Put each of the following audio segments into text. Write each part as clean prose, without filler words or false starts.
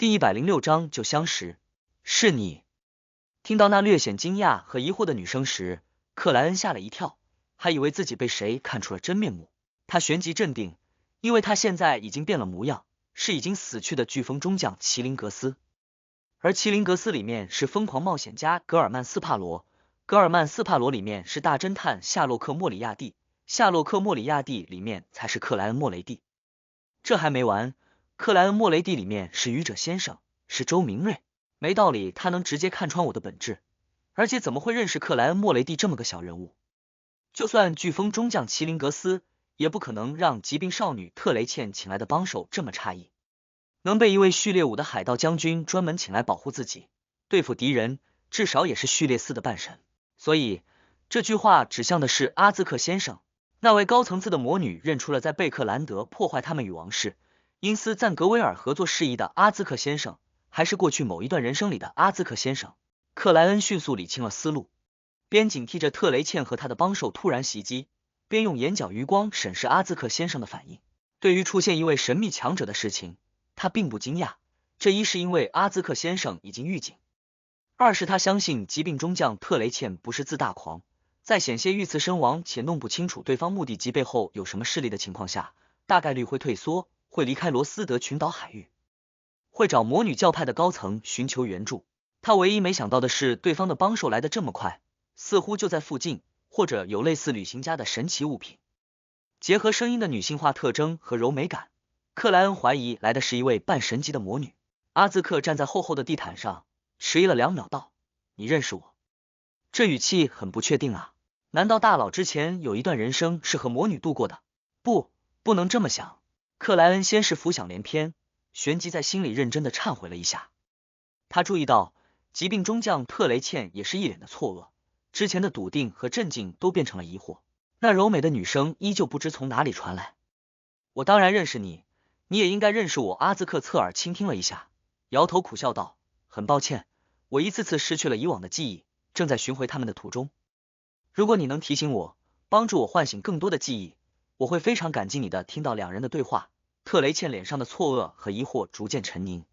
第106章就相识。是你。听到那略显惊讶和疑惑的女声时，克莱恩吓了一跳，还以为自己被谁看出了真面目。他旋即镇定，因为他现在已经变了模样，是已经死去的飓风中将麒麟格斯。而麒麟格斯里面是疯狂冒险家格尔曼斯帕罗，格尔曼斯帕罗里面是大侦探夏洛克莫里亚蒂，夏洛克莫里亚蒂里面才是克莱恩莫雷蒂。这还没完，克莱恩莫雷蒂里面是愚者先生，是周明瑞。没道理他能直接看穿我的本质，而且怎么会认识克莱恩莫雷蒂这么个小人物？就算飓风中将麒麟格斯，也不可能让疾病少女特雷茜请来的帮手这么诧异。能被一位序列5的海盗将军专门请来保护自己，对付敌人，至少也是序列4的半神。所以这句话指向的是阿兹克先生。那位高层次的魔女认出了在贝克兰德破坏他们与王室因斯赞格威尔合作事宜的阿兹克先生，还是过去某一段人生里的阿兹克先生。克莱恩迅速理清了思路，边警惕着特雷茜和他的帮手突然袭击，边用眼角余光审视阿兹克先生的反应。对于出现一位神秘强者的事情，他并不惊讶，这一是因为阿兹克先生已经预警，二是他相信疾病中将特雷茜不是自大狂，在险些遇刺身亡且弄不清楚对方目的及背后有什么势力的情况下，大概率会退缩，会离开罗斯德群岛海域，会找魔女教派的高层寻求援助。他唯一没想到的是对方的帮手来得这么快，似乎就在附近，或者有类似旅行家的神奇物品。结合声音的女性化特征和柔美感，克莱恩怀疑来的是一位半神级的魔女。阿兹克站在厚厚的地毯上，迟疑了2秒道：“你认识我？”这语气很不确定啊，难道大佬之前有一段人生是和魔女度过的？不能这么想。克莱恩先是浮想联翩，旋即在心里认真的忏悔了一下。他注意到疾病中将特雷茜也是一脸的错愕，之前的笃定和镇静都变成了疑惑。那柔美的女声依旧不知从哪里传来：“我当然认识你，你也应该认识我。”阿兹克侧耳倾听了一下，摇头苦笑道：“很抱歉，我一次次失去了以往的记忆，正在寻回他们的途中。如果你能提醒我，帮助我唤醒更多的记忆，我会非常感激你的。”听到两人的对话，特雷茜脸上的错愕和疑惑逐渐沉凝。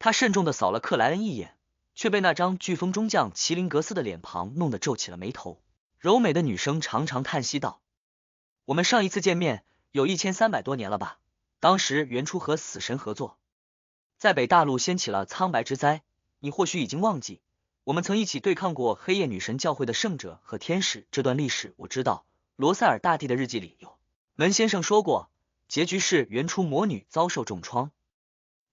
他慎重的扫了克莱恩一眼，却被那张飓风中将麒麟格斯的脸庞弄得皱起了眉头。柔美的女声长长叹息道：“我们上一次见面有1300多年了吧？当时原初和死神合作，在北大陆掀起了苍白之灾，你或许已经忘记，我们曾一起对抗过黑夜女神教会的圣者和天使。这段历史我知道，罗塞尔大帝的日记里有。门先生说过，结局是原初魔女遭受重创，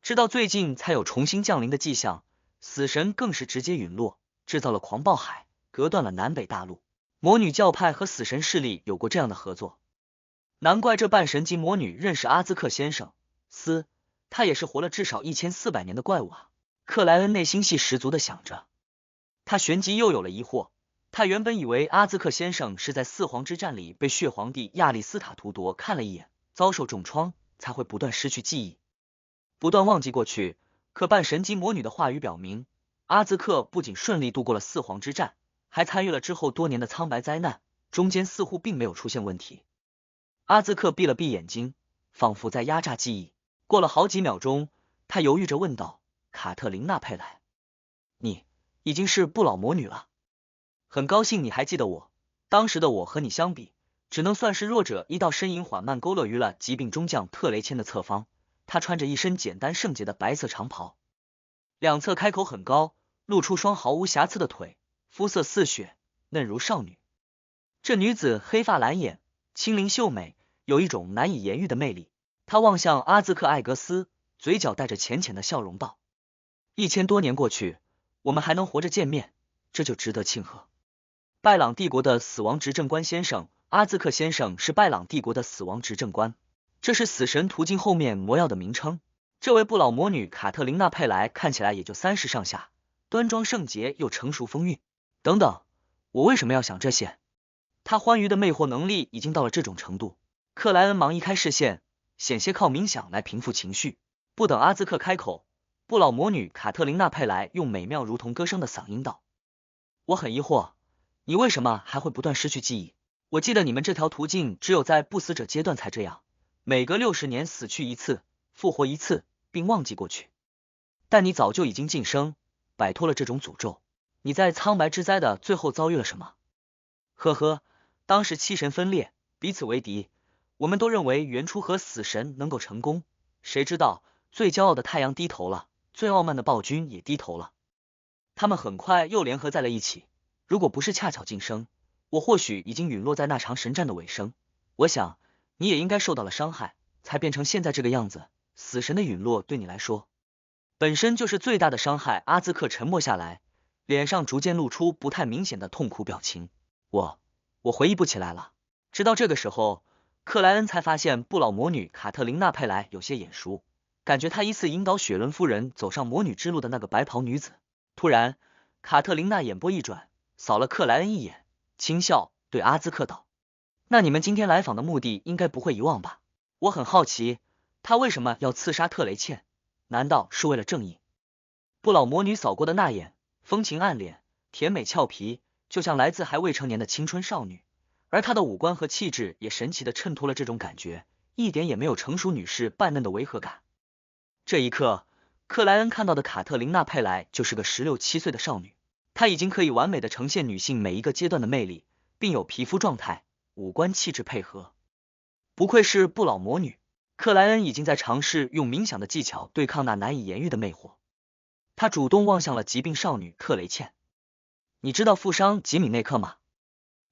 直到最近才有重新降临的迹象，死神更是直接陨落，制造了狂暴海，隔断了南北大陆。魔女教派和死神势力有过这样的合作，难怪这半神级魔女认识阿兹克先生。他也是活了至少1400年的怪物啊。克莱恩内心戏十足的想着，他旋即又有了疑惑。他原本以为阿兹克先生是在4皇之战里被血皇帝亚历斯塔图铎看了一眼，遭受重创，才会不断失去记忆，不断忘记过去。可半神级魔女的话语表明，阿兹克不仅顺利度过了4皇之战，还参与了之后多年的苍白灾难，中间似乎并没有出现问题。阿兹克闭了闭眼睛，仿佛在压榨记忆。过了好几秒钟，他犹豫着问道：“卡特琳娜·佩莱，你已经是不老魔女了。很高兴你还记得我。当时的我和你相比，只能算是弱者一道。”身影缓慢勾勒于了疾病中将特雷茜的侧方，他穿着一身简单圣洁的白色长袍，两侧开口很高，露出双毫无瑕疵的腿，肤色似雪，嫩如少女。这女子黑发蓝眼，清灵秀美，有一种难以言喻的魅力。她望向阿兹克艾格斯，嘴角带着浅浅的笑容道：“1000多年过去，我们还能活着见面，这就值得庆贺。拜朗帝国的死亡执政官先生，阿兹克先生是拜朗帝国的死亡执政官，这是死神途径后面魔药的名称。这位不老魔女卡特琳娜·佩莱看起来也就30上下，端庄圣洁又成熟风韵。等等，我为什么要想这些？”他欢愉的魅惑能力已经到了这种程度。克莱恩忙移开视线，险些靠冥想来平复情绪。不等阿兹克开口，不老魔女卡特琳娜·佩莱用美妙如同歌声的嗓音道：“我很疑惑，你为什么还会不断失去记忆？我记得你们这条途径只有在不死者阶段才这样，每隔60年死去一次，复活一次，并忘记过去。但你早就已经晋升，摆脱了这种诅咒。你在苍白之灾的最后遭遇了什么？呵呵，当时七神分裂，彼此为敌，我们都认为原初和死神能够成功，谁知道最骄傲的太阳低头了，最傲慢的暴君也低头了。他们很快又联合在了一起，如果不是恰巧晋升，我或许已经陨落在那场神战的尾声。我想你也应该受到了伤害，才变成现在这个样子。死神的陨落对你来说本身就是最大的伤害。阿兹克沉默下来，脸上逐渐露出不太明显的痛苦表情。我回忆不起来了。直到这个时候，克莱恩才发现不老魔女卡特琳娜佩莱有些眼熟，感觉她依次引导雪伦夫人走上魔女之路的那个白袍女子。突然，卡特琳娜眼波一转，扫了克莱恩一眼，轻笑对阿兹克道：“那你们今天来访的目的应该不会遗忘吧？我很好奇，他为什么要刺杀特雷茜？难道是为了正义？”不老魔女扫过的那眼，风情暗恋，甜美俏皮，就像来自还未成年的青春少女，而她的五官和气质也神奇的衬托了这种感觉，一点也没有成熟女士扮嫩的违和感。这一刻，克莱恩看到的卡特琳娜佩莱就是个16、17岁的少女，她已经可以完美的呈现女性每一个阶段的魅力，并有皮肤状态、五官气质配合。不愧是不老魔女，克莱恩已经在尝试用冥想的技巧对抗那难以言喻的魅惑。他主动望向了疾病少女特雷茜。你知道富商吉米内克吗？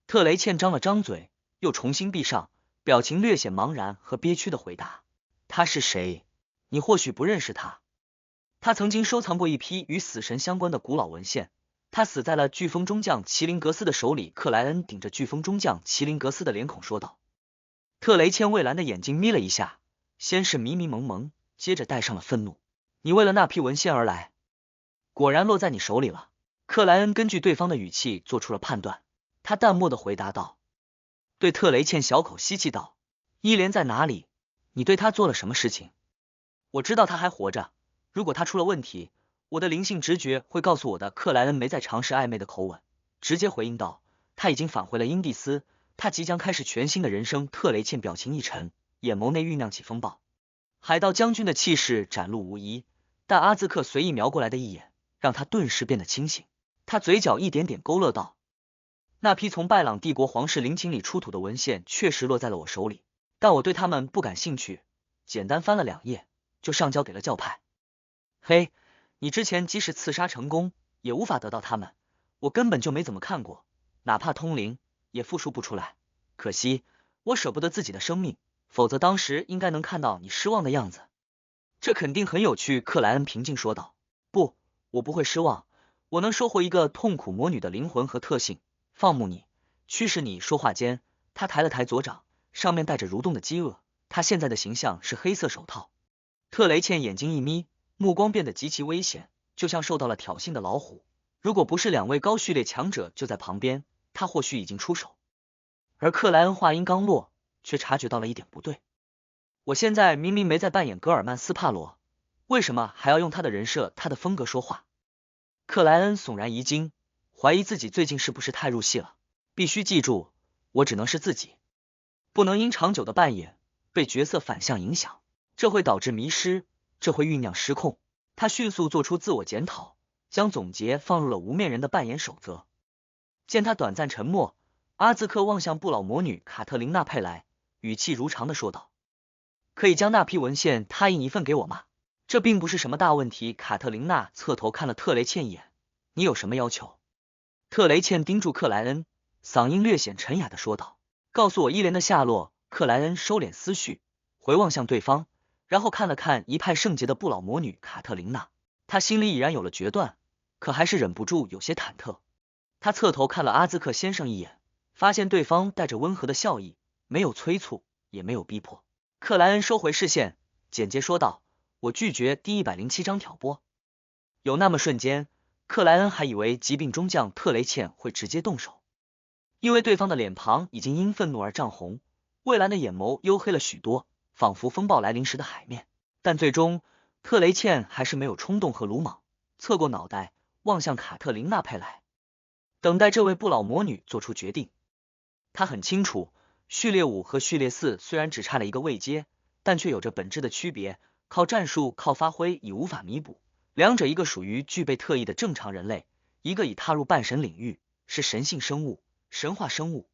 特雷茜张了张嘴，又重新闭上，表情略显茫然和憋屈的回答：他是谁？你或许不认识他。他曾经收藏过一批与死神相关的古老文献，他死在了飓风中将麒麟格斯的手里。克莱恩顶着飓风中将麒麟格斯的脸孔说道。特雷茜蔚蓝的眼睛眯了一下，先是迷迷蒙蒙，接着带上了愤怒。你为了那批文献而来，果然落在你手里了。克莱恩根据对方的语气做出了判断，他淡漠的回答道，对特雷茜小口吸气道：伊莲在哪里？你对他做了什么事情？我知道他还活着，如果他出了问题，我的灵性直觉会告诉我的。克莱恩没再尝试暧昧的口吻，直接回应道，他已经返回了英蒂斯，他即将开始全新的人生。特雷茜表情一沉，眼眸内酝酿起风暴。海盗将军的气势展露无遗，但阿兹克随意瞄过来的一眼让他顿时变得清醒。他嘴角一点点勾勒道，那批从拜朗帝国皇室陵寝里出土的文献确实落在了我手里，但我对他们不感兴趣，简单翻了2页就上交给了教派。嘿，你之前即使刺杀成功也无法得到他们，我根本就没怎么看过，哪怕通灵也复述不出来。可惜我舍不得自己的生命，否则当时应该能看到你失望的样子。这肯定很有趣，克莱恩平静说道。不，我不会失望，我能收获一个痛苦魔女的灵魂和特性，放牧你，驱使你。说话间，他抬了抬左掌，上面带着蠕动的饥饿。他现在的形象是黑色手套。特雷茜眼睛一眯，目光变得极其危险，就像受到了挑衅的老虎。如果不是2位高序列强者就在旁边，他或许已经出手。而克莱恩话音刚落，却察觉到了一点不对。我现在明明没在扮演格尔曼斯帕罗，为什么还要用他的人设、他的风格说话？克莱恩悚然一惊，怀疑自己最近是不是太入戏了。必须记住，我只能是自己，不能因长久的扮演被角色反向影响，这会导致迷失，这会酝酿失控。他迅速做出自我检讨，将总结放入了无面人的扮演守则。见他短暂沉默，阿兹克望向不老魔女卡特琳娜佩莱，语气如常的说道，可以将那批文献拓印一份给我吗？这并不是什么大问题。卡特琳娜侧头看了特雷茜一眼，你有什么要求？特雷茜盯住克莱恩，嗓音略显沉哑的说道，告诉我伊莲的下落。克莱恩收敛思绪，回望向对方，然后看了看一派圣洁的不老魔女卡特琳娜，他心里已然有了决断，可还是忍不住有些忐忑。他侧头看了阿兹克先生一眼，发现对方带着温和的笑意，没有催促，也没有逼迫。克莱恩收回视线，简洁说道，我拒绝第107章挑拨。有那么瞬间，克莱恩还以为疾病中将特雷茜会直接动手，因为对方的脸庞已经因愤怒而涨红，蔚蓝的眼眸黝黑了许多，仿佛风暴来临时的海面。但最终特雷茜还是没有冲动和鲁莽，侧过脑袋望向卡特琳娜佩莱，等待这位不老魔女做出决定。他很清楚，序列5和序列4虽然只差了一个位阶，但却有着本质的区别，靠战术靠发挥已无法弥补，两者一个属于具备特异的正常人类，一个已踏入半神领域，是神性生物、神话生物。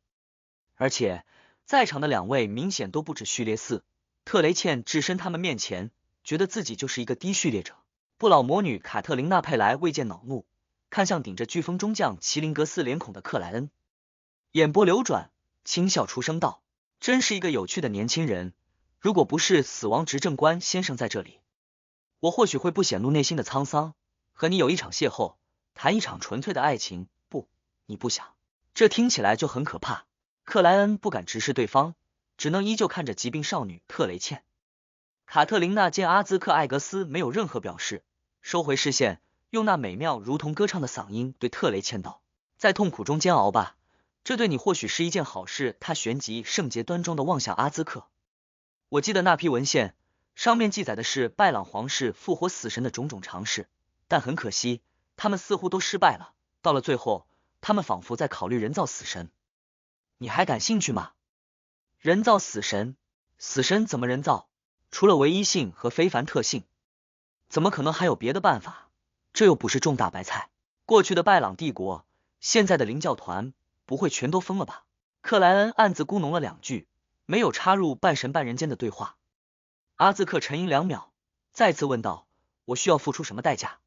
而且在场的两位明显都不止序列4，特雷茜置身他们面前，觉得自己就是一个低序列者。不老魔女卡特琳娜佩莱未见恼怒，看向顶着飓风中将麒麟格斯脸孔的克莱恩，眼波流转，轻笑出声道：“真是一个有趣的年轻人，如果不是死亡执政官先生在这里，我或许会不显露内心的沧桑，和你有一场邂逅，谈一场纯粹的爱情。不，你不想，这听起来就很可怕。”克莱恩不敢直视对方，只能依旧看着疾病少女特雷茜。卡特琳娜见阿兹克艾格斯没有任何表示，收回视线，用那美妙如同歌唱的嗓音对特雷茜道：“在痛苦中煎熬吧，这对你或许是一件好事。”他旋即圣洁端庄地望向阿兹克。我记得那批文献，上面记载的是拜朗皇室复活死神的种种尝试，但很可惜，他们似乎都失败了。到了最后，他们仿佛在考虑人造死神。你还感兴趣吗？人造死神？死神怎么人造？除了唯一性和非凡特性，怎么可能还有别的办法？这又不是种大白菜。过去的拜朗帝国，现在的灵教团，不会全都疯了吧？克莱恩暗自咕哝了2句，没有插入半神半人间的对话。阿兹克沉吟2秒，再次问道：“我需要付出什么代价？”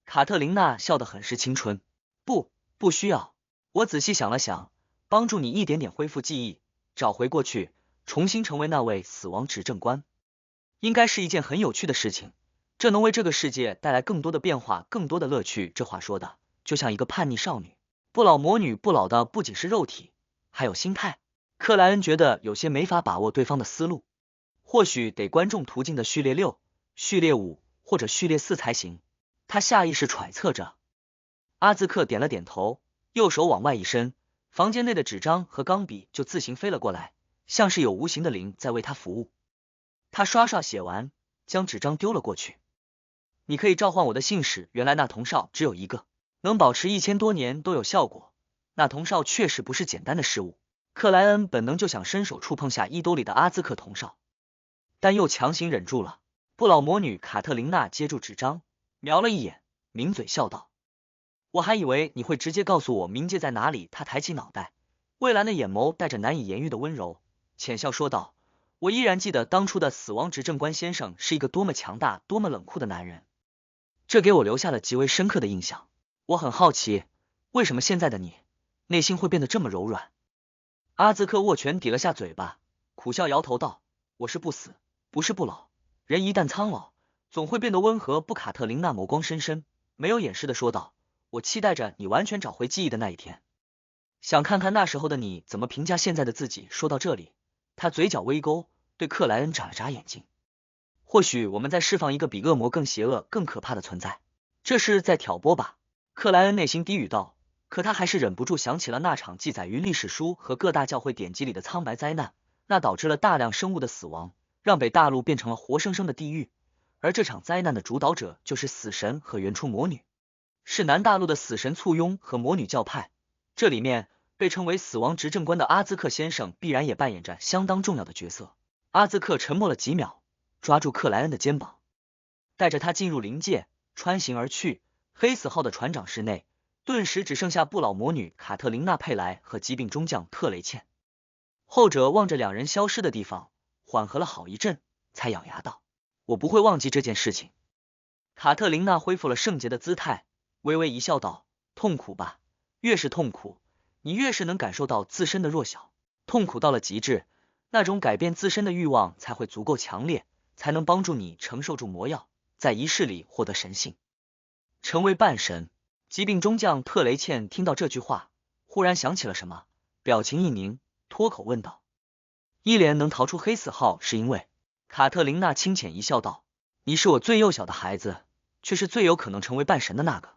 卡特琳娜笑得很是青春：“不需要。我仔细想了想，帮助你一点点恢复记忆，找回过去，重新成为那位死亡执政官，应该是一件很有趣的事情。这能为这个世界带来更多的变化，更多的乐趣。”这话说的就像一个叛逆少女。不老魔女不老的不仅是肉体，还有心态。克莱恩觉得有些没法把握对方的思路，或许得观众途径的序列6、序列5或者序列4才行。他下意识揣测着。阿兹克点了点头，右手往外一伸，房间内的纸张和钢笔就自行飞了过来，像是有无形的灵在为他服务。他刷刷写完，将纸张丢了过去。你可以召唤我的信使，原来那铜哨只有一个，能保持1000多年都有效果。那铜哨确实不是简单的事物。克莱恩本能就想伸手触碰下衣兜里的阿兹克铜哨，但又强行忍住了。不老魔女卡特琳娜接住纸张，瞄了一眼，抿嘴笑道：“我还以为你会直接告诉我冥界在哪里。”他抬起脑袋，蔚蓝的眼眸带着难以言喻的温柔，浅笑说道：“我依然记得当初的死亡执政官先生是一个多么强大、多么冷酷的男人，这给我留下了极为深刻的印象。我很好奇，为什么现在的你，内心会变得这么柔软？”阿兹克握拳抵了下嘴巴，苦笑摇头道：“我是不死，不是不老。人一旦苍老，总会变得温和。”不，卡特琳娜眸光深深，没有掩饰的说道：“我期待着你完全找回记忆的那一天，想看看那时候的你怎么评价现在的自己。”说到这里，他嘴角微勾，对克莱恩眨了眨眼睛。或许我们在释放一个比恶魔更邪恶、更可怕的存在，这是在挑拨吧？克莱恩内心低语道。可他还是忍不住想起了那场记载于历史书和各大教会典籍里的苍白灾难，那导致了大量生物的死亡，让北大陆变成了活生生的地狱。而这场灾难的主导者就是死神和原初魔女，是南大陆的死神簇拥和魔女教派。这里面被称为死亡执政官的阿兹克先生必然也扮演着相当重要的角色。阿兹克沉默了几秒，抓住克莱恩的肩膀，带着他进入灵界，穿行而去。黑死号的船长室内顿时只剩下不老魔女卡特琳娜佩莱和疾病中将特雷茜。后者望着两人消失的地方，缓和了好一阵，才咬牙道：“我不会忘记这件事情。”卡特琳娜恢复了圣洁的姿态，微微一笑道：“痛苦吧，越是痛苦，你越是能感受到自身的弱小。痛苦到了极致，那种改变自身的欲望才会足够强烈，才能帮助你承受住魔药，在仪式里获得神性，成为半神。”疾病中将特雷茜听到这句话，忽然想起了什么，表情一凝，脱口问道：“伊莲能逃出黑死号是因为？”卡特琳娜轻浅一笑道：“你是我最幼小的孩子，却是最有可能成为半神的那个。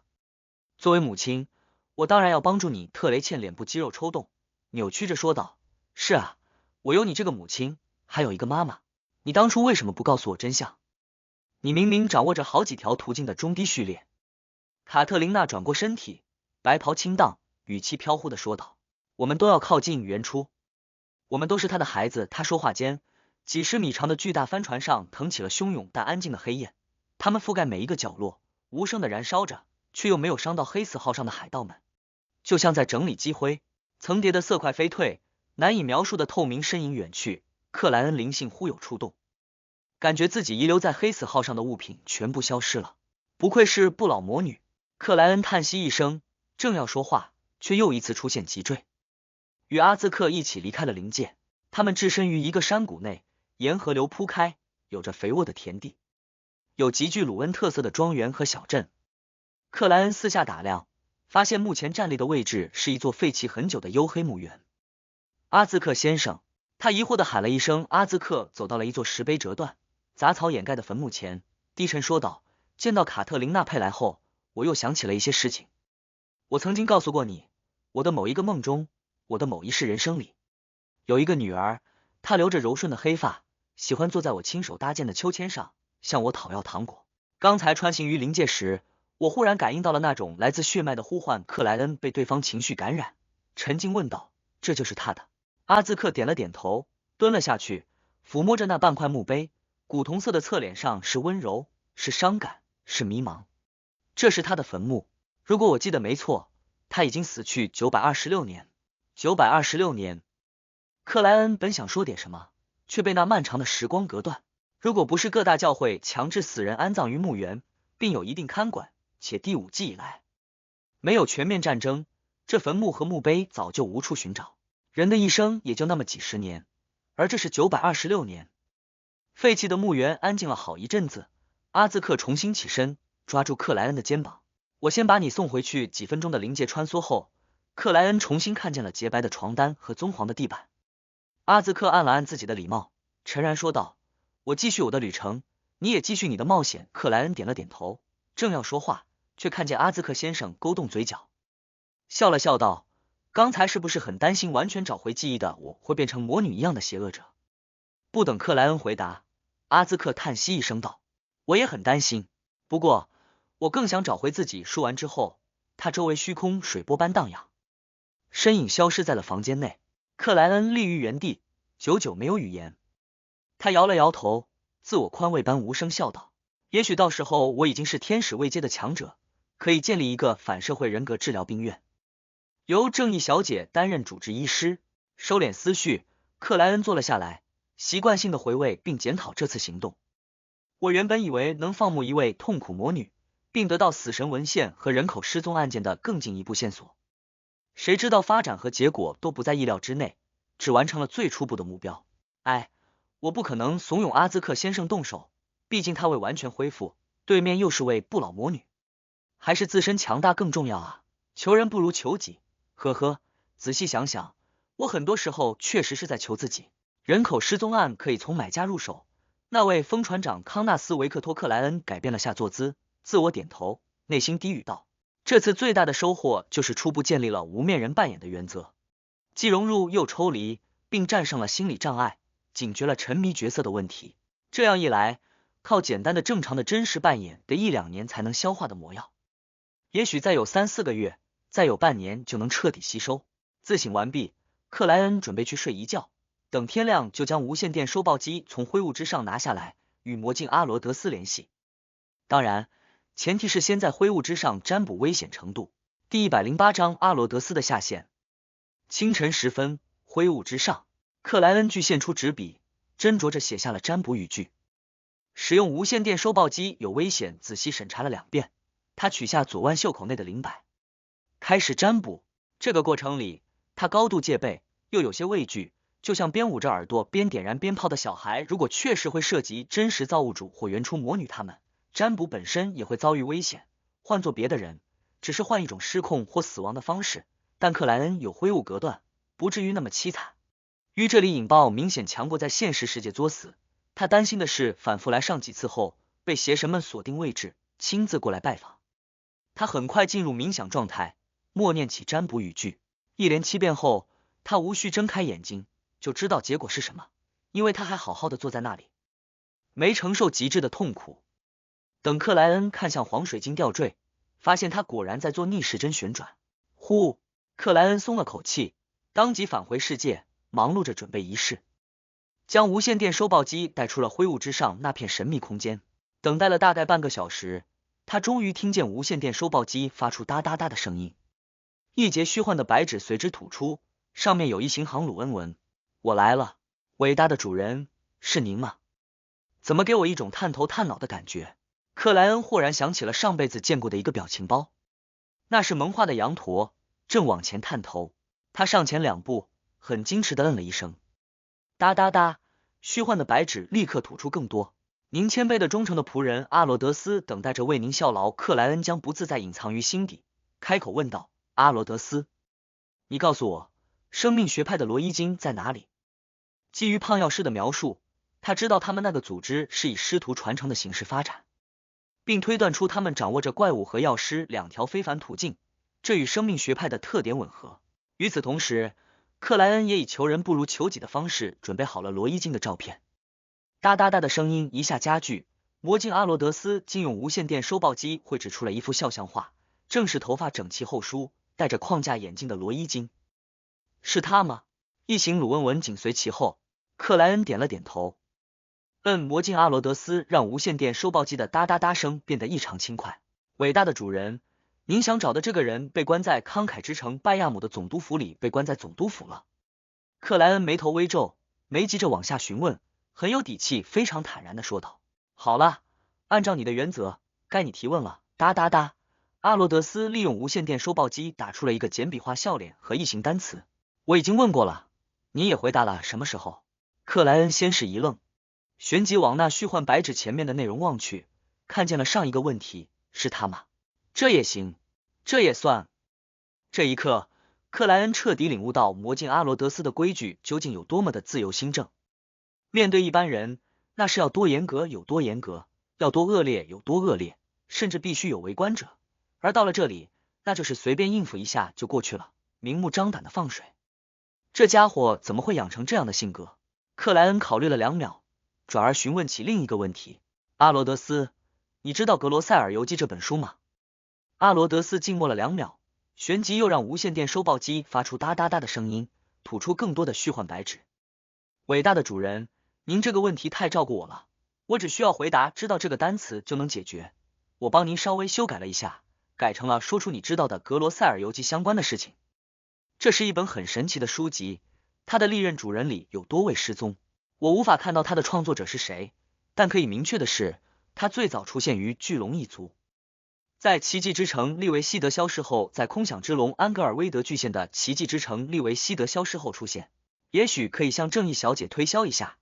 作为母亲，我当然要帮助你。”特雷茜脸部肌肉抽动，扭曲着说道：“是啊，我有你这个母亲，还有一个妈妈。你当初为什么不告诉我真相？你明明掌握着好几条途径的中低序列。”卡特琳娜转过身体，白袍轻荡，语气飘忽的说道：“我们都要靠近原初，我们都是他的孩子。”他说话间，几10米长的巨大帆船上腾起了汹涌但安静的黑焰，它们覆盖每一个角落，无声的燃烧着，却又没有伤到黑4号上的海盗们，就像在整理积灰。层叠的色块飞退，难以描述的透明身影远去，克莱恩灵性忽有触动，感觉自己遗留在黑4号上的物品全部消失了。不愧是不老魔女，克莱恩叹息一声，正要说话，却又一次出现急坠，与阿兹克一起离开了灵界。他们置身于一个山谷内，沿河流铺开，有着肥沃的田地，有极具鲁恩特色的庄园和小镇。克莱恩四下打量，发现目前站立的位置是一座废弃很久的黝黑墓园。阿兹克先生，他疑惑地喊了一声。阿兹克走到了一座石碑折断、杂草掩盖的坟墓前，低沉说道：见到卡特琳娜·佩莱后，我又想起了一些事情。我曾经告诉过你，我的某一个梦中，我的某一世人生里，有一个女儿，她留着柔顺的黑发，喜欢坐在我亲手搭建的秋千上，向我讨要糖果。刚才穿行于灵界时，我忽然感应到了那种来自血脉的呼唤。克莱恩被对方情绪感染，沉静问道：这就是他的？阿兹克点了点头，蹲了下去，抚摸着那半块墓碑，古铜色的侧脸上是温柔，是伤感，是迷茫。这是他的坟墓，如果我记得没错，他已经死去926年。926年。克莱恩本想说点什么，却被那漫长的时光隔断。如果不是各大教会强制死人安葬于墓园，并有一定看管，且第5纪以来没有全面战争，这坟墓和墓碑早就无处寻找。人的一生也就那么几十年，而这是926年。废弃的墓园安静了好一阵子，阿兹克重新起身，抓住克莱恩的肩膀。我先把你送回去。几分钟的灵界穿梭后，克莱恩重新看见了洁白的床单和棕黄的地板。阿兹克按了按自己的礼帽，沉然说道：我继续我的旅程，你也继续你的冒险。克莱恩点了点头，正要说话，却看见阿兹克先生勾动嘴角，笑了笑道：刚才是不是很担心完全找回记忆的我会变成魔女一样的邪恶者？不等克莱恩回答，阿兹克叹息一声道：我也很担心，不过我更想找回自己。说完之后，他周围虚空水波般荡漾，身影消失在了房间内。克莱恩立于原地，久久没有语言。他摇了摇头，自我宽慰般无声笑道：也许到时候我已经是天使位阶的强者，可以建立一个反社会人格治疗病院，由正义小姐担任主治医师。收敛思绪，克莱恩坐了下来，习惯性的回味并检讨这次行动。我原本以为能放牧一位痛苦魔女，并得到死神文献和人口失踪案件的更进一步线索，谁知道发展和结果都不在意料之内，只完成了最初步的目标。我不可能怂恿阿兹克先生动手，毕竟他未完全恢复，对面又是位不老魔女，还是自身强大更重要啊。求人不如求己，呵呵，仔细想想，我很多时候确实是在求自己。人口失踪案可以从买家入手。那位疯船长康纳斯·维克托。克莱恩改变了下坐姿，自我点头，内心低语道：这次最大的收获就是初步建立了无面人扮演的原则，既融入又抽离，并战胜了心理障碍，警觉了沉迷角色的问题。这样一来，靠简单的正常的真实扮演得1-2年才能消化的魔药，也许再有3-4个月，再有半年就能彻底吸收。自省完毕，克莱恩准备去睡一觉，等天亮就将无线电收报机从灰雾之上拿下来，与魔镜阿罗德斯联系。当然，前提是先在灰雾之上占卜危险程度。第108章阿罗德斯的下线。清晨时分，灰雾之上，克莱恩具现出纸笔，斟酌着写下了占卜语句。使用无线电收报机有危险，仔细审查了2遍。他取下左腕袖口内的灵摆，开始占卜。这个过程里，他高度戒备，又有些畏惧，就像边捂着耳朵边点燃鞭炮的小孩。如果确实会涉及真实造物主或原初魔女他们，占卜本身也会遭遇危险。换做别的人，只是换一种失控或死亡的方式，但克莱恩有灰雾隔断，不至于那么凄惨。与这里引爆明显强过在现实世界作死。他担心的是反复来上几次后，被邪神们锁定位置，亲自过来拜访。他很快进入冥想状态，默念起占卜语句，一连7遍后，他无需睁开眼睛就知道结果是什么，因为他还好好的坐在那里，没承受极致的痛苦。等克莱恩看向黄水晶吊坠，发现他果然在做逆时针旋转。呼，克莱恩松了口气，当即返回世界，忙碌着准备仪式，将无线电收报机带出了灰雾之上那片神秘空间。等待了大概半个小时，他终于听见无线电收报机发出哒哒哒的声音，一截虚幻的白纸随之吐出，上面有一行行鲁恩文。我来了，伟大的主人，是您吗？怎么给我一种探头探脑的感觉？克莱恩豁然想起了上辈子见过的一个表情包，那是萌化的羊驼，正往前探头。他上前2步，很矜持的嗯了一声。哒哒哒，虚幻的白纸立刻吐出更多。您谦卑的忠诚的仆人阿罗德斯等待着为您效劳。克莱恩将不自在隐藏于心底，开口问道：阿罗德斯，你告诉我，生命学派的罗伊金在哪里？基于胖药师的描述，他知道他们那个组织是以师徒传承的形式发展，并推断出他们掌握着怪物和药师2条非凡途径，这与生命学派的特点吻合。与此同时，克莱恩也以求人不如求己的方式准备好了罗伊金的照片。哒哒哒的声音一下加剧，魔镜阿罗德斯竟用无线电收报机绘制出了一幅肖像画，正是头发整齐后梳、戴着框架眼镜的罗伊金。是他吗？一行鲁恩文紧随其后。克莱恩点了点头。魔镜阿罗德斯让无线电收报机的哒哒哒声变得异常轻快。伟大的主人，您想找的这个人被关在慷慨之城拜亚姆的总督府里，被关在总督府了。克莱恩眉头微皱，没急着往下询问，很有底气，非常坦然的说道：好了，按照你的原则，该你提问了。哒哒哒，阿罗德斯利用无线电收报机打出了一个简笔画笑脸和一行单词。我已经问过了，你也回答了，什么时候？克莱恩先是一愣，旋即往那虚幻白纸前面的内容望去，看见了上一个问题，是他吗？这也行，这也算。这一刻，克莱恩彻底领悟到魔镜阿罗德斯的规矩究竟有多么的自由新政。面对一般人，那是要多严格有多严格，要多恶劣有多恶劣，甚至必须有围观者。而到了这里，那就是随便应付一下就过去了，明目张胆的放水。这家伙怎么会养成这样的性格？克莱恩考虑了2秒，转而询问起另一个问题：阿罗德斯，你知道《格罗塞尔游记》这本书吗？阿罗德斯静默了2秒，旋即又让无线电收报机发出哒哒哒的声音，吐出更多的虚幻白纸。伟大的主人，您这个问题太照顾我了，我只需要回答知道这个单词就能解决。我帮您稍微修改了一下，改成了说出你知道的格罗塞尔游记相关的事情。这是一本很神奇的书籍，它的历任主人里有多位失踪，我无法看到它的创作者是谁，但可以明确的是，它最早出现于巨龙一族。在奇迹之城利维西德消失后，在空想之龙安格尔威德巨献的奇迹之城利维西德消失后出现，也许可以向正义小姐推销一下，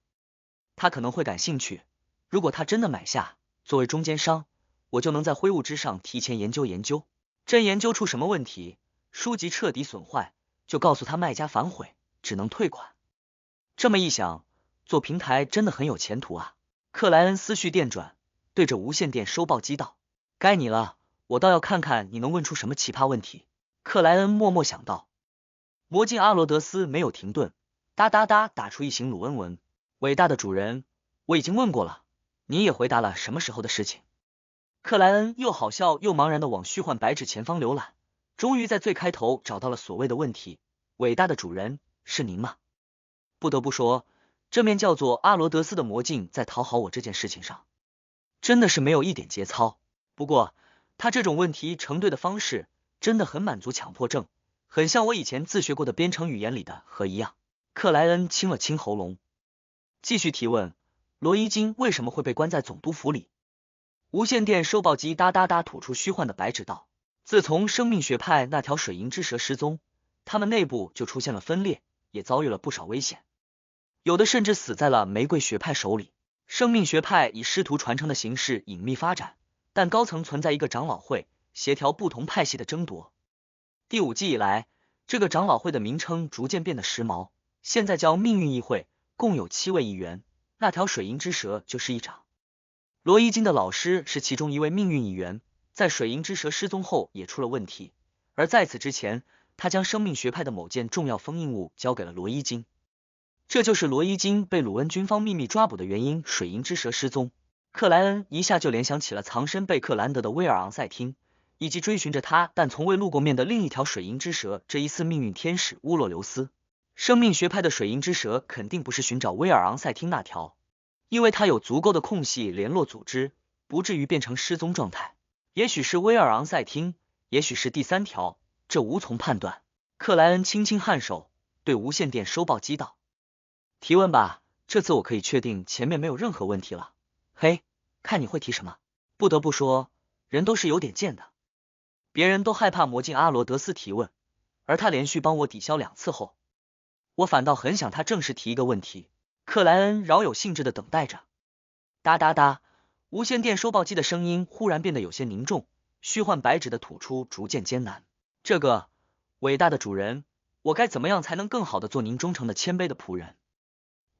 她可能会感兴趣。如果她真的买下，作为中间商，我就能在灰物之上提前研究研究，真研究出什么问题，书籍彻底损坏，就告诉他卖家反悔，只能退款。这么一想，做平台真的很有前途啊。克莱恩思绪电转，对着无线电收报机道：该你了，我倒要看看你能问出什么奇葩问题。克莱恩默默想到。魔镜阿罗德斯没有停顿，哒哒哒打出一行鲁恩文。伟大的主人，我已经问过了，您也回答了，什么时候的事情？克莱恩又好笑又茫然的往虚幻白纸前方浏览，终于在最开头找到了所谓的问题。伟大的主人，是您吗？不得不说，这面叫做阿罗德斯的魔镜在讨好我这件事情上，真的是没有一点节操。不过，他这种问题成对的方式，真的很满足强迫症，很像我以前自学过的编程语言里的和一样。克莱恩清了清喉咙，继续提问：罗伊金为什么会被关在总督府里？无线电收报机哒哒哒吐出虚幻的白纸道：自从生命学派那条水银之蛇失踪，他们内部就出现了分裂，也遭遇了不少危险，有的甚至死在了玫瑰学派手里。生命学派以师徒传承的形式隐秘发展，但高层存在一个长老会，协调不同派系的争夺。第5季以来，这个长老会的名称逐渐变得时髦，现在叫命运议会，共有7位议员，那条水银之蛇就是议长。罗伊金的老师是其中一位命运议员，在水银之蛇失踪后也出了问题，而在此之前，他将生命学派的某件重要封印物交给了罗伊金。这就是罗伊金被鲁恩军方秘密抓捕的原因，水银之蛇失踪。克莱恩一下就联想起了藏身贝克兰德的威尔昂塞汀，以及追寻着他但从未露过面的另一条水银之蛇这一次命运天使乌洛留斯。生命学派的水银之蛇肯定不是寻找威尔昂塞汀那条，因为他有足够的空隙联络组织，不至于变成失踪状态。也许是威尔昂塞汀，也许是第三条，这无从判断。克莱恩轻轻颔首，对无线电收报机道：提问吧，这次我可以确定前面没有任何问题了。嘿，看你会提什么。不得不说，人都是有点贱的。别人都害怕魔镜阿罗德斯提问，而他连续帮我抵消2次后，我反倒很想他正式提一个问题。克莱恩饶有兴致的等待着。哒哒哒，无线电收报机的声音忽然变得有些凝重，虚幻白纸的吐出逐渐艰难。这个伟大的主人，我该怎么样才能更好的做您忠诚的谦卑的仆人？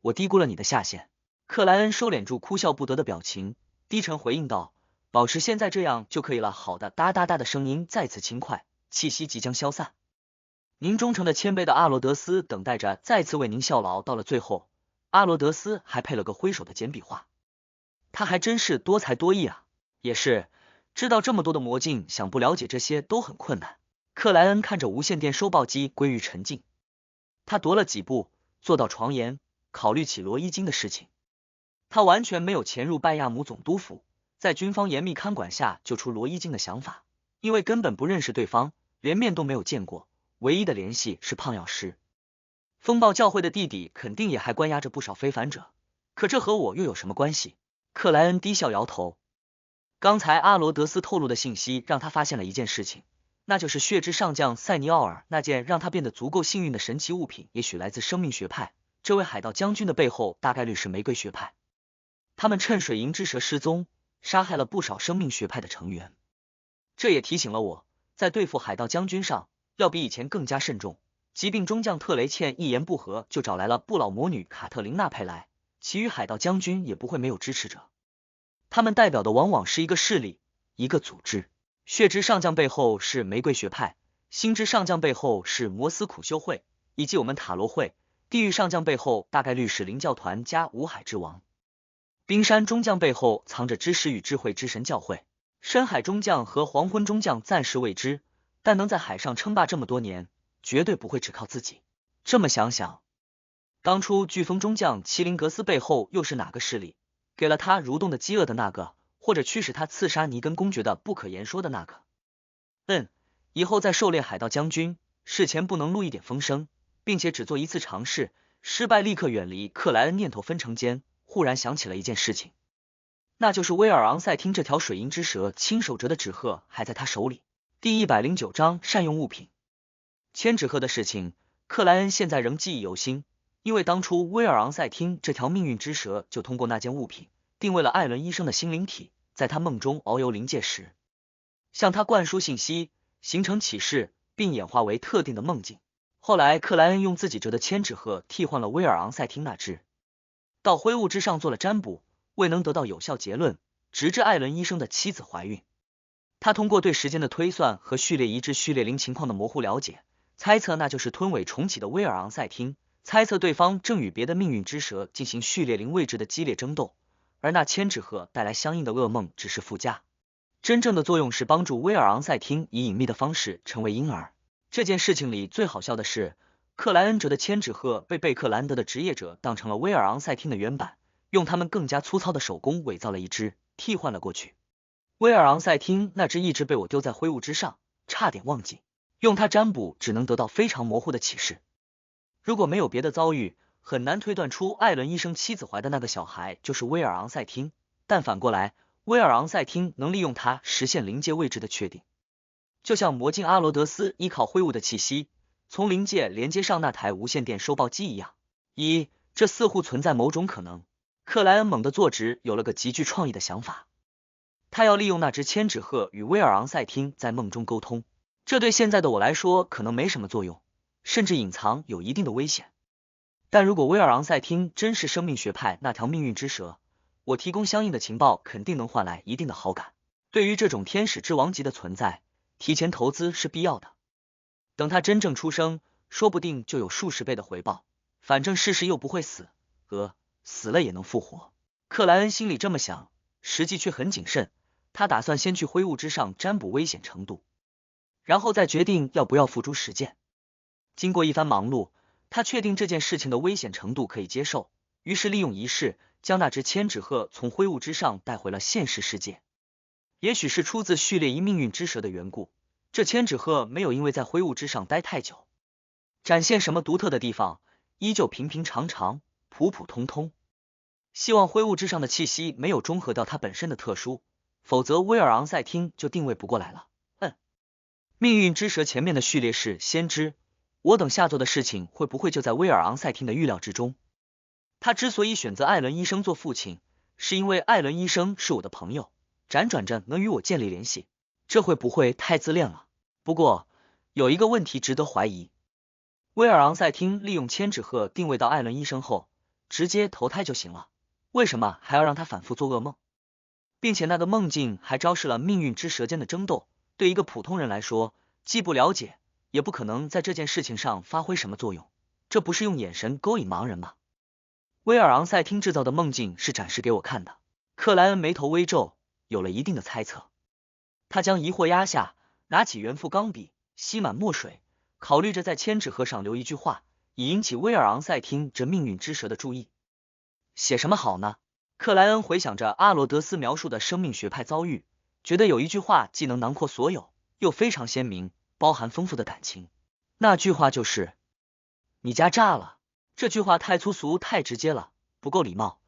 我低估了你的下限。克莱恩收敛住哭笑不得的表情，低沉回应道：保持现在这样就可以了。好的。哒哒哒的声音再次轻快，气息即将消散。您忠诚的谦卑的阿罗德斯等待着再次为您效劳。到了最后，阿罗德斯还配了个挥手的简笔画。他还真是多才多艺啊。也是，知道这么多的魔镜，想不了解这些都很困难。克莱恩看着无线电收报机归于沉静，他踱了几步，坐到床沿，考虑起罗伊金的事情。他完全没有潜入拜亚姆总督府，在军方严密看管下救出罗伊金的想法，因为根本不认识对方，连面都没有见过，唯一的联系是胖药师。风暴教会的弟弟肯定也还关押着不少非凡者，可这和我又有什么关系？克莱恩低笑摇头。刚才阿罗德斯透露的信息让他发现了一件事情，那就是血之上将塞尼奥尔那件让他变得足够幸运的神奇物品，也许来自生命学派。这位海盗将军的背后大概率是玫瑰学派，他们趁水银之蛇失踪，杀害了不少生命学派的成员。这也提醒了我，在对付海盗将军上，要比以前更加慎重。疾病中将特雷茜一言不合就找来了不老魔女卡特琳娜佩莱，其余海盗将军也不会没有支持者。他们代表的往往是一个势力，一个组织。血之上将背后是玫瑰学派，星之上将背后是摩斯苦修会，以及我们塔罗会。地狱上将背后大概率是灵教团加五海之王。冰山中将背后藏着知识与智慧之神教会。深海中将和黄昏中将暂时未知，但能在海上称霸这么多年，绝对不会只靠自己。这么想想，当初飓风中将麒麟格斯背后又是哪个势力？给了他蠕动的饥饿的那个，或者驱使他刺杀尼根公爵的不可言说的那个？以后在狩猎海盗将军，事前不能露一点风声，并且只做一次尝试，失败立刻远离。克莱恩念头纷呈间，忽然想起了一件事情，那就是威尔昂塞汀这条水银之蛇亲手折的纸鹤还在他手里。第109章善用物品。千纸鹤的事情，克莱恩现在仍记忆犹新，因为当初威尔昂塞汀这条命运之蛇就通过那件物品定位了艾伦医生的心灵体，在他梦中遨游灵界时，向他灌输信息，形成启示，并演化为特定的梦境。后来克莱恩用自己折的千纸鹤替换了威尔昂塞汀那只，到灰雾之上做了占卜，未能得到有效结论，直至艾伦医生的妻子怀孕。他通过对时间的推算和序列移植序列灵情况的模糊了解，猜测那就是吞尾重启的威尔昂塞汀，猜测对方正与别的命运之蛇进行序列灵位置的激烈争斗，而那千纸鹤带来相应的噩梦只是附加，真正的作用是帮助威尔昂塞汀以隐秘的方式成为婴儿。这件事情里最好笑的是，克莱恩折的千纸鹤被贝克兰德的职业者当成了威尔昂塞汀的原版，用他们更加粗糙的手工伪造了一只，替换了过去。威尔昂塞汀那只一直被我丢在灰雾之上，差点忘记，用它占卜只能得到非常模糊的启示。如果没有别的遭遇，很难推断出艾伦医生妻子怀的那个小孩就是威尔昂塞汀，但反过来，威尔昂塞汀能利用它实现灵界位置的确定，就像魔镜阿罗德斯依靠灰雾的气息从灵界连接上那台无线电收报机一样。这似乎存在某种可能。克莱恩猛地坐直，有了个极具创意的想法。他要利用那只千纸鹤与威尔昂塞汀在梦中沟通，这对现在的我来说可能没什么作用，甚至隐藏有一定的危险。但如果威尔昂塞汀真是生命学派那条命运之蛇，我提供相应的情报肯定能换来一定的好感。对于这种天使之王级的存在，提前投资是必要的。等他真正出生，说不定就有数十倍的回报，反正事实又不会死，死了也能复活。克莱恩心里这么想，实际却很谨慎，他打算先去灰雾之上占卜危险程度，然后再决定要不要付诸实践。经过一番忙碌，他确定这件事情的危险程度可以接受，于是利用仪式将那只千纸鹤从灰雾之上带回了现实世界。也许是出自序列一命运之蛇的缘故，这千纸鹤没有因为在灰雾之上待太久，展现什么独特的地方，依旧平平常常，普普通通。希望灰雾之上的气息没有中和掉它本身的特殊，否则威尔昂塞汀就定位不过来了。命运之蛇前面的序列是先知，我等下做的事情会不会就在威尔昂塞汀的预料之中？他之所以选择艾伦医生做父亲，是因为艾伦医生是我的朋友，辗转着能与我建立联系，这会不会太自恋了？不过有一个问题值得怀疑，威尔昂塞汀利用千纸鹤定位到艾伦医生后，直接投胎就行了，为什么还要让他反复做噩梦？并且那个梦境还昭示了命运之蛇间的争斗，对一个普通人来说，既不了解，也不可能在这件事情上发挥什么作用，这不是用眼神勾引盲人吗？威尔昂塞汀制造的梦境是展示给我看的。克莱恩眉头微皱，有了一定的猜测。他将疑惑压下，拿起原副钢笔，吸满墨水，考虑着在千纸鹤上留一句话，以引起威尔昂塞汀这命运之蛇的注意。写什么好呢？克莱恩回想着阿罗德斯描述的生命学派遭遇，觉得有一句话既能囊括所有，又非常鲜明，包含丰富的感情。那句话就是你家炸了。这句话太粗俗太直接了，不够礼貌，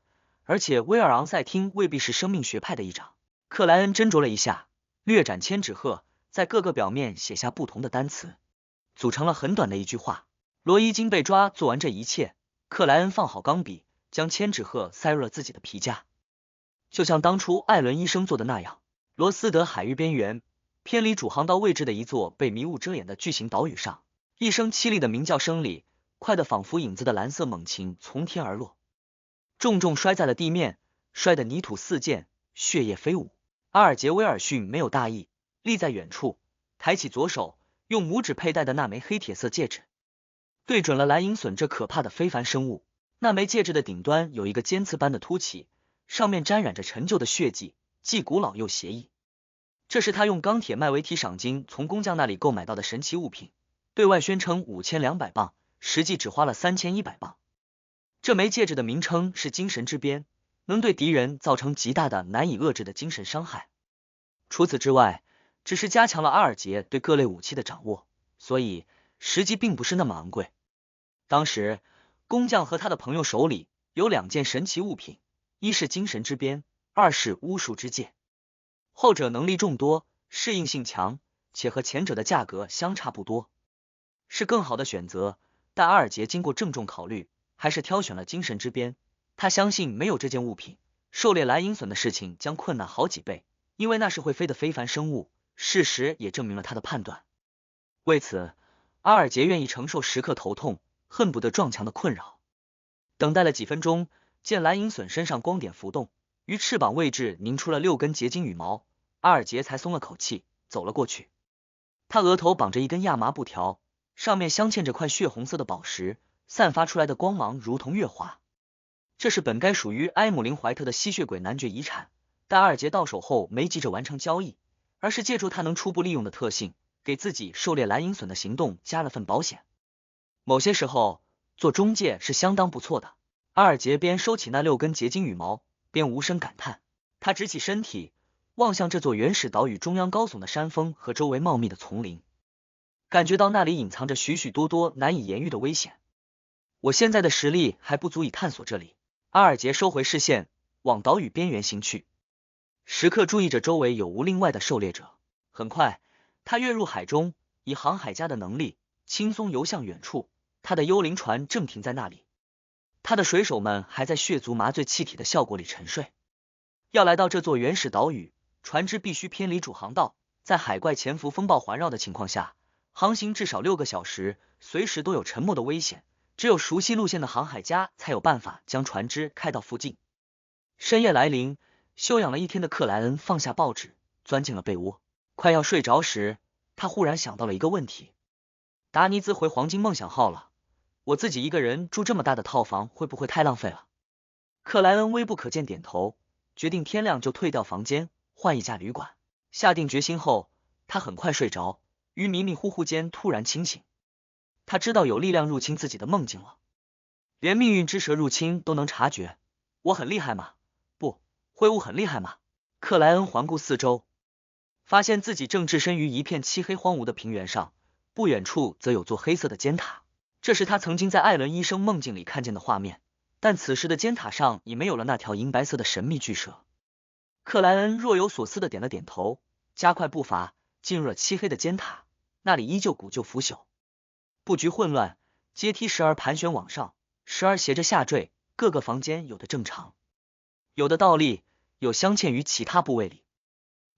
而且威尔昂塞汀未必是生命学派的一长。克莱恩斟酌了一下，略展千纸鹤，在各个表面写下不同的单词，组成了很短的一句话。罗伊金被抓，做完这一切，克莱恩放好钢笔，将千纸鹤塞入了自己的皮夹，就像当初艾伦医生做的那样。罗斯德海域边缘，偏离主航道位置的一座被迷雾遮掩的巨型岛屿上，一声凄厉的鸣叫声里，快得仿佛影子的蓝色猛禽从天而落，重重摔在了地面，摔得泥土四溅，血液飞舞。阿尔杰威尔逊没有大意，立在远处，抬起左手，用拇指佩戴的那枚黑铁色戒指对准了蓝银隼这可怕的非凡生物。那枚戒指的顶端有一个尖刺般的凸起，上面沾染着陈旧的血迹，既古老又邪异。这是他用钢铁麦维提赏金从工匠那里购买到的神奇物品，对外宣称5200磅，实际只花了3100磅。这枚戒指的名称是精神之鞭，能对敌人造成极大的难以遏制的精神伤害。除此之外，只是加强了阿尔杰对各类武器的掌握，所以实际并不是那么昂贵。当时工匠和他的朋友手里有2件神奇物品，一是精神之鞭，二是巫术之戒。后者能力众多，适应性强，且和前者的价格相差不多，是更好的选择。但阿尔杰经过郑重考虑，还是挑选了精神之鞭。他相信没有这件物品，狩猎蓝银隼的事情将困难好几倍，因为那是会飞的非凡生物。事实也证明了他的判断。为此，阿尔杰愿意承受时刻头痛、恨不得撞墙的困扰。等待了几分钟，见蓝银隼身上光点浮动，于翅膀位置凝出了6根结晶羽毛，阿尔杰才松了口气，走了过去。他额头绑着一根亚麻布条，上面镶嵌着块血红色的宝石，散发出来的光芒如同月华。这是本该属于埃姆林怀特的吸血鬼男爵遗产，但阿尔杰到手后没急着完成交易，而是借助他能初步利用的特性，给自己狩猎蓝银隼的行动加了份保险。某些时候，做中介是相当不错的。阿尔杰边收起那6根结晶羽毛，边无声感叹。他直起身体，望向这座原始岛屿中央高耸的山峰和周围茂密的丛林，感觉到那里隐藏着许许多多难以言喻的危险。我现在的实力还不足以探索这里。阿尔杰收回视线，往岛屿边缘行去，时刻注意着周围有无另外的狩猎者。很快，他跃入海中，以航海家的能力轻松游向远处。他的幽灵船正停在那里，他的水手们还在血族麻醉气体的效果里沉睡。要来到这座原始岛屿，船只必须偏离主航道，在海怪潜伏风暴环绕的情况下，航行至少6个小时，随时都有沉没的危险。只有熟悉路线的航海家才有办法将船只开到附近。深夜来临，休养了一天的克莱恩放下报纸，钻进了被窝。快要睡着时，他忽然想到了一个问题：达尼兹回黄金梦想号了，我自己一个人住这么大的套房会不会太浪费了？克莱恩微不可见点头，决定天亮就退掉房间，换一家旅馆。下定决心后，他很快睡着，于迷迷糊糊间突然清醒。他知道有力量入侵自己的梦境了，连命运之蛇入侵都能察觉。我很厉害吗？不，灰雾很厉害吗？克莱恩环顾四周，发现自己正置身于一片漆黑荒芜的平原上，不远处则有座黑色的尖塔。这是他曾经在艾伦医生梦境里看见的画面，但此时的尖塔上已没有了那条银白色的神秘巨蛇。克莱恩若有所思的点了点头，加快步伐进入了漆黑的尖塔，那里依旧古旧腐朽，布局混乱，阶梯时而盘旋往上，时而斜着下坠，各个房间有的正常，有的倒立，有镶嵌于其他部位里。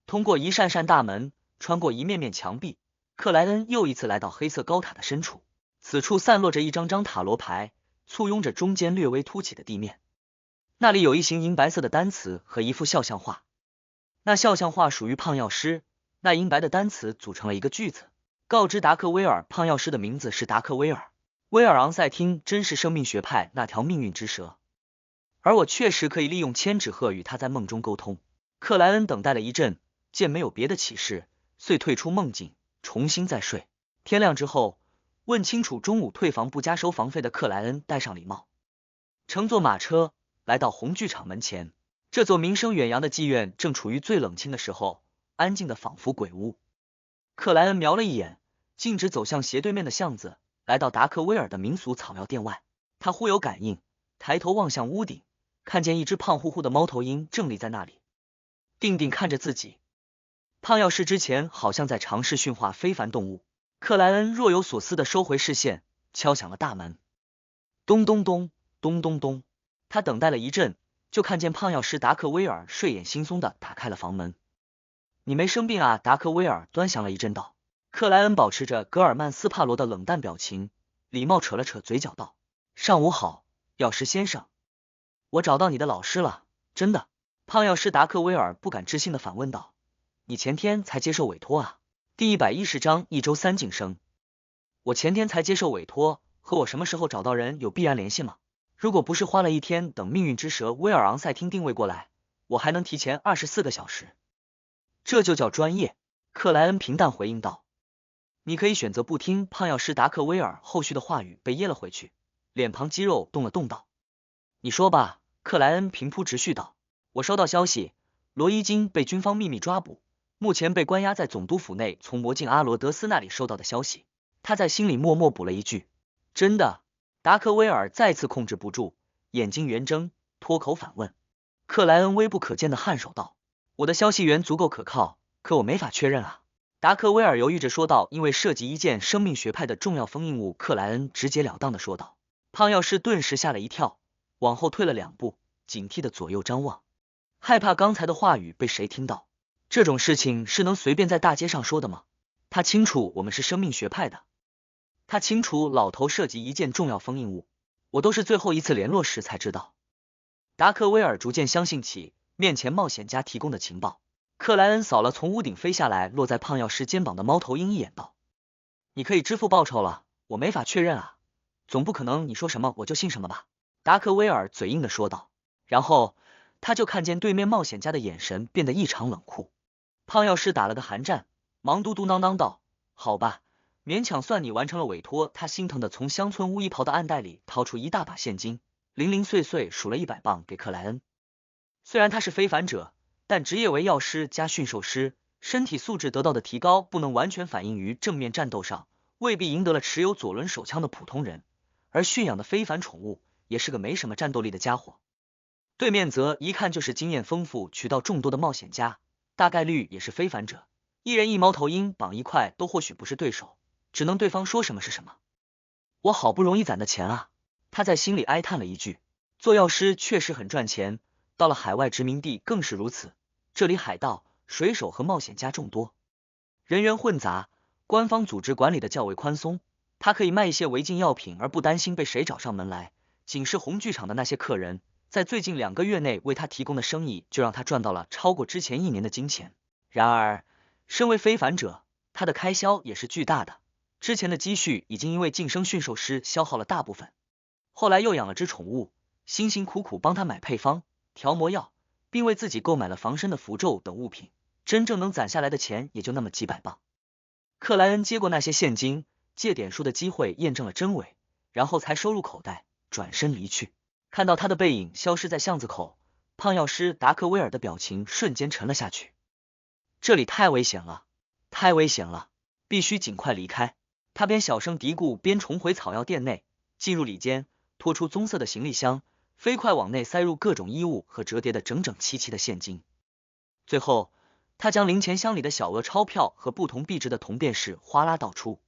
通过一扇扇大门，穿过一面面墙壁，克莱恩又一次来到黑色高塔的深处。此处散落着一张张塔罗牌，簇拥着中间略微凸起的地面。那里有一行银白色的单词和一幅肖像画，那肖像画属于胖药师，那银白的单词组成了一个句子，告知达克威尔胖药师的名字是达克威尔，威尔昂塞汀真是生命学派那条命运之蛇，而我确实可以利用千纸鹤与他在梦中沟通。克莱恩等待了一阵，见没有别的启示，遂退出梦境，重新再睡。天亮之后，问清楚中午退房不加收房费的克莱恩戴上礼帽，乘坐马车来到红剧场门前。这座名声远扬的妓院正处于最冷清的时候，安静的仿佛鬼屋。克莱恩瞄了一眼，径直走向斜对面的巷子，来到达克威尔的民俗草药店外。他忽有感应，抬头望向屋顶，看见一只胖乎乎的猫头鹰正立在那里，定定看着自己。胖药师之前好像在尝试驯化非凡动物。克莱恩若有所思地收回视线，敲响了大门。咚咚咚，咚咚咚。他等待了一阵，就看见胖药师达克威尔睡眼惺忪地打开了房门。你没生病啊？达克威尔端详了一阵道。克莱恩保持着格尔曼斯帕罗的冷淡表情，礼貌扯了扯嘴角道：上午好，药师先生。我找到你的老师了，真的。胖药师达克威尔不敢置信地反问道：你前天才接受委托啊？第110章一周3晋升。我前天才接受委托，和我什么时候找到人有必然联系吗？如果不是花了一天等命运之蛇威尔昂塞汀定位过来，我还能提前24个小时。这就叫专业。克莱恩平淡回应道。你可以选择不听。胖药师达克威尔后续的话语被噎了回去，脸庞肌肉动了动道。你说吧。克莱恩平铺直叙道。我收到消息，罗伊金被军方秘密抓捕，目前被关押在总督府内。从魔镜阿罗德斯那里收到的消息。他在心里默默补了一句：真的。达克威尔再次控制不住，眼睛圆睁，脱口反问。克莱恩微不可见的颔首道：我的消息源足够可靠，可我没法确认啊。达克威尔犹豫着说道，因为涉及一件生命学派的重要封印物。克莱恩直截了当的说道。胖药师顿时吓了一跳，往后退了2步，警惕的左右张望，害怕刚才的话语被谁听到。这种事情是能随便在大街上说的吗？他清楚我们是生命学派的，他清楚老头涉及一件重要封印物，我都是最后一次联络时才知道。达克威尔逐渐相信起面前冒险家提供的情报。克莱恩扫了从屋顶飞下来落在胖药师肩膀的猫头鹰一眼道：你可以支付报酬了，我没法确认啊，总不可能你说什么我就信什么吧。达克威尔嘴硬的说道，然后他就看见对面冒险家的眼神变得异常冷酷。胖药师打了个寒战，忙嘟嘟囔囔道：好吧，勉强算你完成了委托。他心疼的从乡村巫医袍的暗袋里掏出一大把现金，零零碎碎数了100磅给克莱恩。虽然他是非凡者，但职业为药师加驯兽师，身体素质得到的提高不能完全反映于正面战斗上，未必赢得了持有左轮手枪的普通人，而驯养的非凡宠物也是个没什么战斗力的家伙。对面则一看就是经验丰富、渠道众多的冒险家，大概率也是非凡者，一人一猫头鹰绑一块都或许不是对手，只能对方说什么是什么。我好不容易攒的钱啊，他在心里哀叹了一句。做药师确实很赚钱，到了海外殖民地更是如此，这里海盗、水手和冒险家众多，人员混杂，官方组织管理的较为宽松，他可以卖一些违禁药品而不担心被谁找上门来。仅是红剧场的那些客人，在最近2个月内为他提供的生意就让他赚到了超过之前1年的金钱。然而身为非凡者，他的开销也是巨大的，之前的积蓄已经因为晋升驯兽师消耗了大部分，后来又养了只宠物，辛辛苦苦帮他买配方、调魔药，并为自己购买了防身的符咒等物品，真正能攒下来的钱也就那么几百磅。克莱恩接过那些现金，借点数的机会验证了真伪，然后才收入口袋，转身离去。看到他的背影消失在巷子口，胖药师达克威尔的表情瞬间沉了下去。这里太危险了，太危险了，必须尽快离开。他边小声嘀咕，边重回草药店内，进入里间，拖出棕色的行李箱，飞快往内塞入各种衣物和折叠的整整齐齐的现金。最后，他将零钱箱里的小额钞票和不同币值的铜便士哗啦倒出，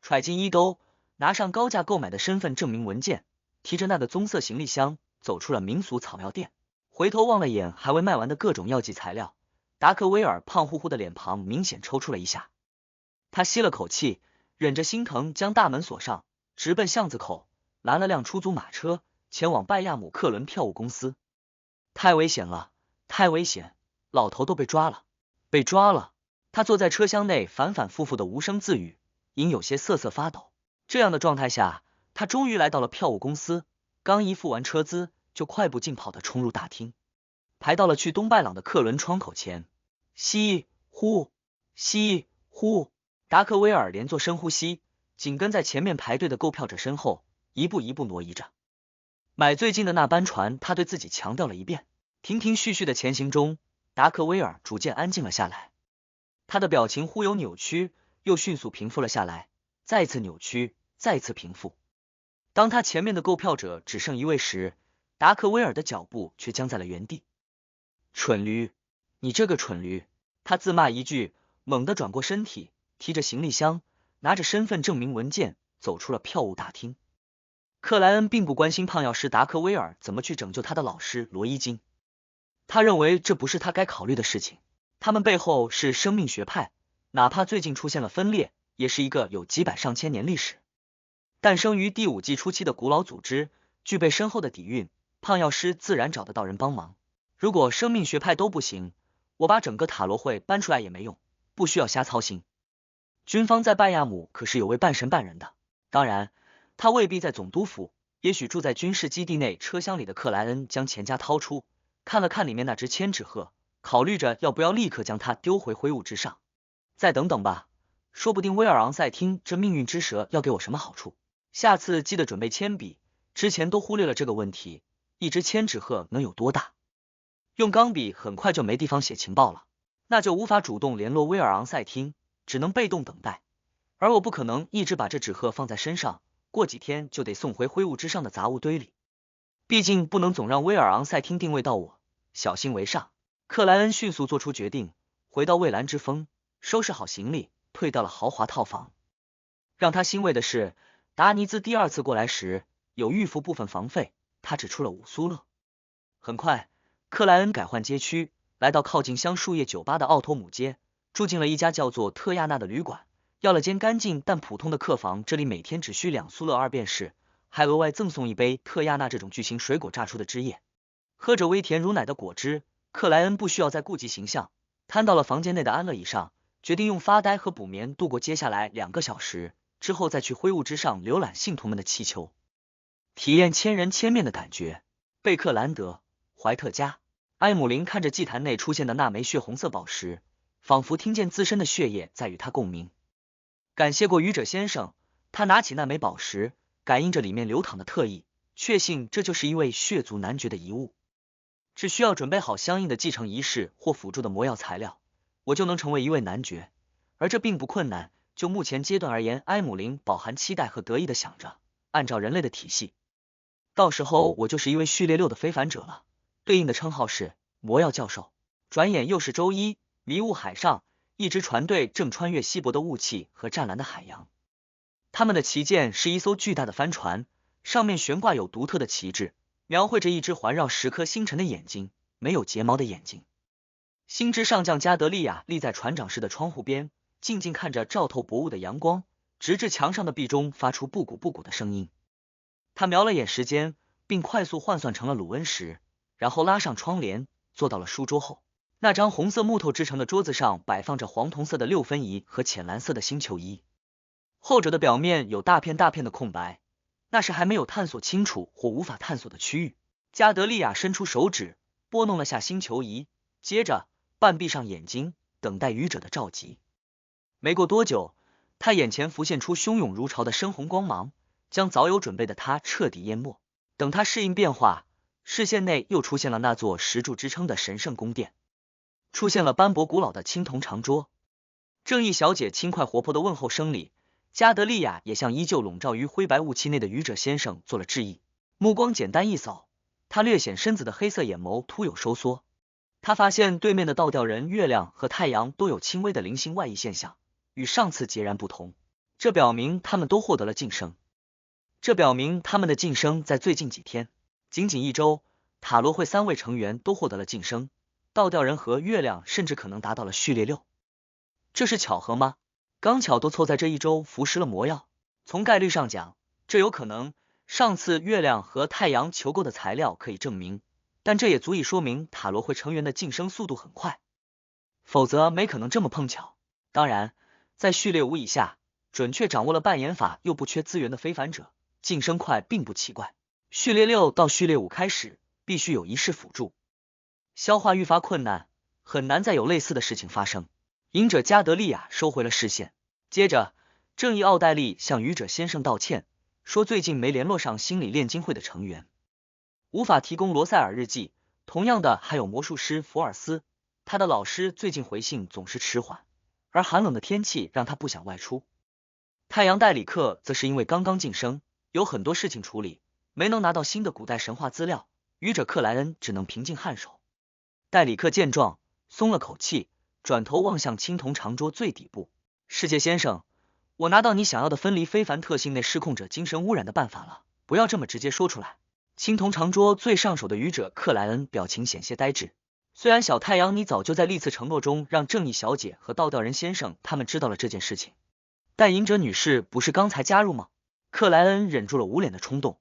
揣进衣兜，拿上高价购买的身份证明文件，提着那个棕色行李箱走出了民俗草药店。回头望了眼还未卖完的各种药剂材料，达克威尔胖乎乎的脸庞明显抽搐了一下。他吸了口气，忍着心疼将大门锁上，直奔巷子口，拦了辆出租马车，前往拜亚姆克伦票务公司。太危险了，太危险，老头都被抓了，被抓了。他坐在车厢内反反复复的无声自语，因有些瑟瑟发抖。这样的状态下，他终于来到了票务公司，刚一付完车资，就快步竞跑的冲入大厅，排到了去东拜朗的客轮窗口前。吸呼吸呼，达克威尔连做深呼吸，紧跟在前面排队的购票者身后，一步一步挪移着。买最近的那班船，他对自己强调了一遍。停停续续的前行中，达克威尔逐渐安静了下来，他的表情忽有扭曲，又迅速平复了下来，再次扭曲，再次平复。当他前面的购票者只剩一位时，达克威尔的脚步却僵在了原地。蠢驴，你这个蠢驴！他自骂一句，猛地转过身体，提着行李箱，拿着身份证明文件走出了票务大厅。克莱恩并不关心胖药师达克威尔怎么去拯救他的老师罗伊金，他认为这不是他该考虑的事情。他们背后是生命学派，哪怕最近出现了分裂，也是一个有几百上千年历史、诞生于第5纪初期的古老组织，具备深厚的底蕴，胖药师自然找得到人帮忙。如果生命学派都不行，我把整个塔罗会搬出来也没用，不需要瞎操心。军方在拜亚姆可是有位半神半人的，当然他未必在总督府，也许住在军事基地内。车厢里的克莱恩将钱夹掏出，看了看里面那只千纸鹤，考虑着要不要立刻将它丢回灰雾之上。再等等吧，说不定威尔昂塞汀这命运之蛇要给我什么好处。下次记得准备铅笔，之前都忽略了这个问题，一只千纸鹤能有多大？用钢笔很快就没地方写情报了，那就无法主动联络威尔昂塞汀，只能被动等待。而我不可能一直把这纸鹤放在身上，过几天就得送回灰雾之上的杂物堆里。毕竟不能总让威尔昂塞汀定位到我，小心为上。克莱恩迅速做出决定，回到蔚蓝之风，收拾好行李，退到了豪华套房。让他欣慰的是，达尼兹第2次过来时有预付部分房费，他只出了5苏勒。很快，克莱恩改换街区，来到靠近香树叶酒吧的奥托姆街，住进了一家叫做特亚纳的旅馆，要了间干净但普通的客房。这里每天只需2苏勒2便士，还额外赠送一杯特亚纳这种巨型水果榨出的汁液。喝着微甜如奶的果汁，克莱恩不需要再顾及形象，瘫到了房间内的安乐椅上，决定用发呆和补眠度过接下来2个小时，之后再去灰雾之上浏览信徒们的气球，体验千人千面的感觉。贝克兰德、怀特加、埃姆林看着祭坛内出现的那枚血红色宝石，仿佛听见自身的血液在与他共鸣。感谢过愚者先生，他拿起那枚宝石，感应着里面流淌的特异，确信这就是一位血族男爵的遗物。只需要准备好相应的继承仪式或辅助的魔药材料，我就能成为一位男爵，而这并不困难。就目前阶段而言，埃姆林饱含期待和得意的想着，按照人类的体系，到时候我就是一位序列6的非凡者了，对应的称号是魔药教授。转眼又是周一，迷雾海上，一支船队正穿越稀薄的雾气和湛蓝的海洋。他们的旗舰是一艘巨大的帆船，上面悬挂有独特的旗帜，描绘着一只环绕10颗星辰的眼睛，没有睫毛的眼睛。星之上将加德利亚立在船长室的窗户边，静静看着照透薄雾的阳光，直至墙上的壁钟发出布谷布谷的声音。他瞄了眼时间，并快速换算成了鲁温时，然后拉上窗帘，坐到了书桌后。那张红色木头制成的桌子上摆放着黄铜色的6分仪和浅蓝色的星球仪，后者的表面有大片大片的空白，那是还没有探索清楚或无法探索的区域。加德利亚伸出手指拨弄了下星球仪，接着半闭上眼睛，等待愚者的召集。没过多久，他眼前浮现出汹涌如潮的深红光芒，将早有准备的他彻底淹没。等他适应变化，视线内又出现了那座石柱支撑的神圣宫殿。出现了斑驳古老的青铜长桌。正义小姐轻快活泼的问候声里，加德利亚也向依旧笼罩于灰白雾气内的愚者先生做了致意，目光简单一扫，他略显身子的黑色眼眸突有收缩。他发现对面的倒吊人月亮和太阳都有轻微的菱形外溢现象，与上次截然不同。这表明他们都获得了晋升。这表明他们的晋升在最近几天，仅仅1周，塔罗会3位成员都获得了晋升，倒吊人和月亮甚至可能达到了序列6。这是巧合吗？刚巧都凑在这1周服食了魔药。从概率上讲，这有可能。上次月亮和太阳求购的材料可以证明，但这也足以说明塔罗会成员的晋升速度很快，否则没可能这么碰巧。当然，在序列5以下，准确掌握了扮演法又不缺资源的非凡者，晋升快并不奇怪。序列6到序列5开始，必须有仪式辅助，消化愈发困难，很难再有类似的事情发生。隐者加德利亚收回了视线，接着正义奥黛丽向愚者先生道歉，说最近没联络上心理炼金会的成员，无法提供罗塞尔日记。同样的还有魔术师福尔斯，他的老师最近回信总是迟缓，而寒冷的天气让他不想外出。太阳戴里克则是因为刚刚晋升，有很多事情处理，没能拿到新的古代神话资料，愚者克莱恩只能平静颔首。戴里克见状松了口气，转头望向青铜长桌最底部，世界先生，我拿到你想要的分离非凡特性内失控者精神污染的办法了，不要这么直接说出来。青铜长桌最上手的愚者克莱恩表情险些呆滞。虽然小太阳你早就在历次承诺中让正义小姐和倒吊人先生他们知道了这件事情，但隐者女士不是刚才加入吗？克莱恩忍住了捂脸的冲动。